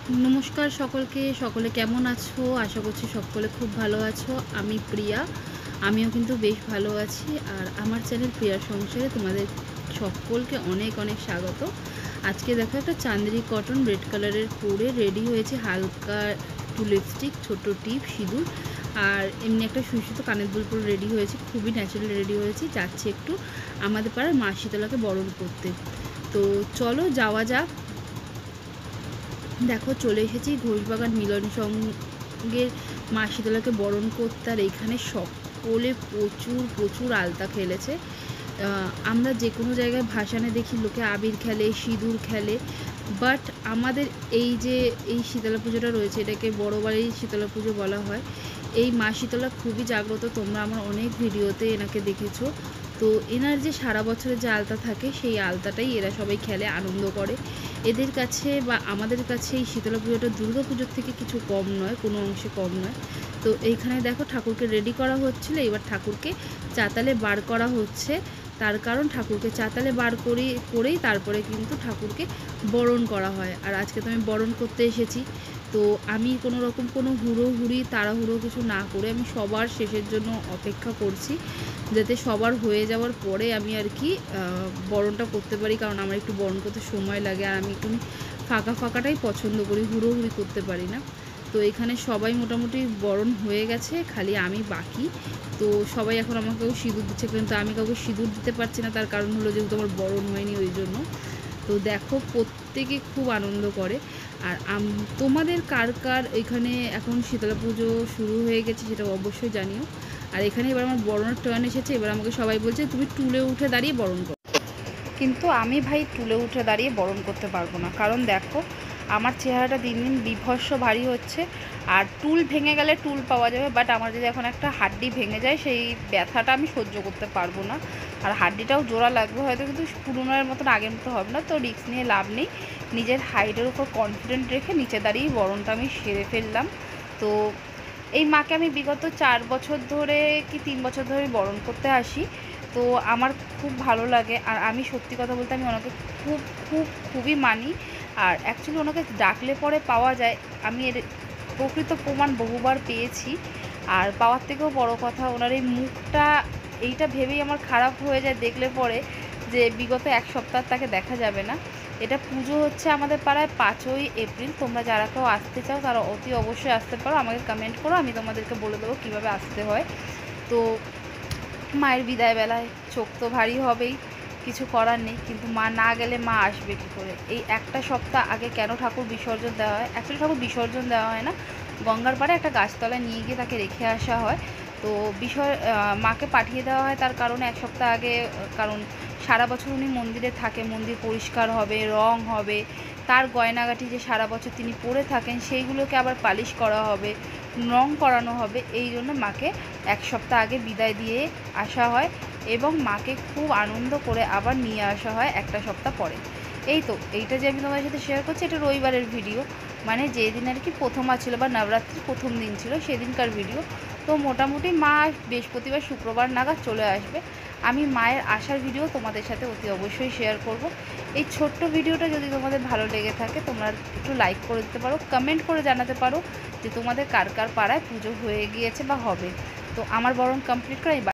নমস্কার সকলকে। সকলে কেমন আছো? আশা করছি সকলে খুব ভালো আছো। আমি প্রিয়া, আমিও কিন্তু বেশ ভালো আছি। আর আমার চ্যানেল প্রিয়ার সংসারে তোমাদের সকলকে অনেক অনেক স্বাগত। আজকে দেখো একটা চাঁদেরি কটন রেড কালারের পরে রেডি হয়েছে, হালকা একটু লিপস্টিক, ছোট টিপ, সিঁদুর আর এমনি একটা সুইসুতো কানের দুল পরে রেডি হয়েছে। খুবই ন্যাচারাল রেডি হয়েছি, যাচ্ছি একটু আমাদের পাড়ার মা শীতলাকে বরণ করতে। তো চলো যাওয়া যাক। দেখো চলে এসেছি ঘোষবাগান মিলন সঙ্গের মা শীতলাকে বরণ করতে। আর এইখানে সকলে প্রচুর প্রচুর আলতা খেলেছে। আমরা যে কোনো জায়গায় ভাসানে দেখি লোকে আবির খেলে, সিঁদুর খেলে, বাট আমাদের এই শীতলা পুজোটা রয়েছে, এটাকে বড় বাড়ির শীতলা পুজো বলা হয়। এই মা শীতলা খুবই জাগ্রত, তোমরা আমার অনেক ভিডিওতে এনাকে দেখেছো। তো এনার যে সারা বছরের যে আলতা থাকে, সেই আলতাটাই এরা সবাই খেলে, আনন্দ করে। এদের কাছে বা আমাদের কাছে এই শীতলা পুজোটা দুর্গা পুজোর থেকে কিছু কম নয়, কোনো অংশে কম নয়। তো এইখানে দেখো ঠাকুরকে রেডি করা হচ্ছিলো, এবার ঠাকুরকে চাতালে বার করা হচ্ছে। তার কারণ ঠাকুরকে চাতালে বার করেই তারপরে কিন্তু ঠাকুরকে বরণ করা হয়। আর আজকে তো আমি বরণ করতে এসেছি, তো আমি কোনো রকম কোনো হুড়োহুড়ি তাড়াহুড়ো কিছু না করে আমি সবার শেষের জন্য অপেক্ষা করছি, যাতে সবার হয়ে যাওয়ার পরে আমি আর কি বরণটা করতে পারি। কারণ আমার একটু বরণ করতে সময় লাগে, আর আমি একটু ফাঁকাটাই পছন্দ করি, হুড়োহুড়ি করতে পারি না। তো এখানে সবাই মোটামুটি বরণ হয়ে গেছে, খালি আমি বাকি। তো সবাই এখন আমাকেও সিঁদুর দিচ্ছে, কিন্তু আমি কাউকে সিঁদুর দিতে পারছি না, তার কারণ হলো যেহেতু আমার বরণ হয়নি ওই জন্য। তো দেখো প্রত্যেকে খুব আনন্দ করে। আর তোমাদের কার কার এখানে এখন শীতলা পুজো শুরু হয়ে গেছে সেটা অবশ্যই জানিও। আর এখানে এবার আমার বরণের টার্ন এসেছে, এবার আমাকে সবাই বলছে তুমি টুলে উঠে দাঁড়িয়ে বরণ করো। কিন্তু আমি ভাই টুলে উঠে দাঁড়িয়ে বরণ করতে পারবো না, কারণ দেখো আমার চেহারাটা দিন দিন বিভৎস ভারী হচ্ছে। আর টুল ভেঙে গেলে টুল পাওয়া যাবে, বাট আমার যদি এখন একটা হাড্ডি ভেঙে যায় সেই ব্যথাটা আমি সহ্য করতে পারবো না। আর হাড্ডিটাও জোড়া লাগবে হয়তো, কিন্তু পুরোনোর মতন আগের মতো হবে না। তো রিস্ক নিয়ে লাভ নেই, নিজের হাইটের উপর কনফিডেন্ট রেখে নিচে দাঁড়িয়েই বরণটা আমি সেরে ফেললাম। তো এই মাকে আমি বিগত 4 বছর ধরে কি 3 বছর ধরে বরণ করতে আসি। তো আমার খুব ভালো লাগে। আর আমি সত্যি কথা বলতে আমি ওনাকে খুব খুব খুবই মানি। আর অ্যাকচুয়ালি ওনাকে ডাকলে পরে পাওয়া যায়, আমি এর প্রকৃত প্রমাণ বহুবার পেয়েছি। আর পাওয়ার থেকেও বড় কথা, ওনার এই মুখটা, এইটা ভেবেই আমার খারাপ হয়ে যায় দেখলে পরে, যে বিগত 1 সপ্তাহ তাকে দেখা যাবে না। এটা পুজো হচ্ছে আমাদের পাড়ায় 5ই এপ্রিল। তোমরা যারা কেউ আসতে চাও তারা অতি অবশ্যই আসতে পারো, আমাকে কমেন্ট করো, আমি তোমাদেরকে বলে দেবো কীভাবে আসতে হয়। তো মায়ের বিদায় বেলায় চোখ তো ভারী হবেই, কিছু করার নেই। কিন্তু মা না গেলে মা আসবে কী করে? এই একটা সপ্তাহ আগে কেন ঠাকুর বিসর্জন দেওয়া হয়? অ্যাকচুয়ালি ঠাকুর বিসর্জন দেওয়া হয় না, গঙ্গার পাড়ে একটা গাছতলায় নিয়ে গিয়ে তাকে রেখে আসা হয়। তো মাকে পাঠিয়ে দেওয়া হয় তার কারণে 1 সপ্তাহ আগে। কারণ সারা বছর উনি মন্দিরে থাকে, মন্দির পরিষ্কার হবে, রং হবে, তার গয়নাগাটি যে সারা বছর তিনি পরে থাকেন সেইগুলোকে আবার পালিশ করা হবে, রং করানো হবে। এই জন্য মাকে 1 সপ্তাহ আগে বিদায় দিয়ে আসা হয়, এবং মাকে খুব আনন্দ করে আবার নিয়ে আসা হয় একটা সপ্তাহ পরে। এই তো এইটা যে আমি তোমাদের সাথে শেয়ার করছি, এটা রবিবারের ভিডিও, মানে যেদিন আর কি প্রথমা ছিল বা নবরাত্রির প্রথম দিন ছিল সেদিনকার ভিডিও। তো মোটামুটি মা বৃহস্পতিবার শুক্রবার নাগাদ চলে আসবে। আমি মায়ের আসার ভিডিও তোমাদের সাথে অতি অবশ্যই শেয়ার করব। এই ছোট্ট ভিডিওটা যদি তোমাদের ভালো লেগে থাকে তোমরা একটু লাইক করে দিতে পারো, কমেন্ট করে জানাতে পারো যে তোমাদের কার কার পাড়ায় পুজো হয়ে গিয়েছে বা হবে। তো আমার বরণ কমপ্লিট করে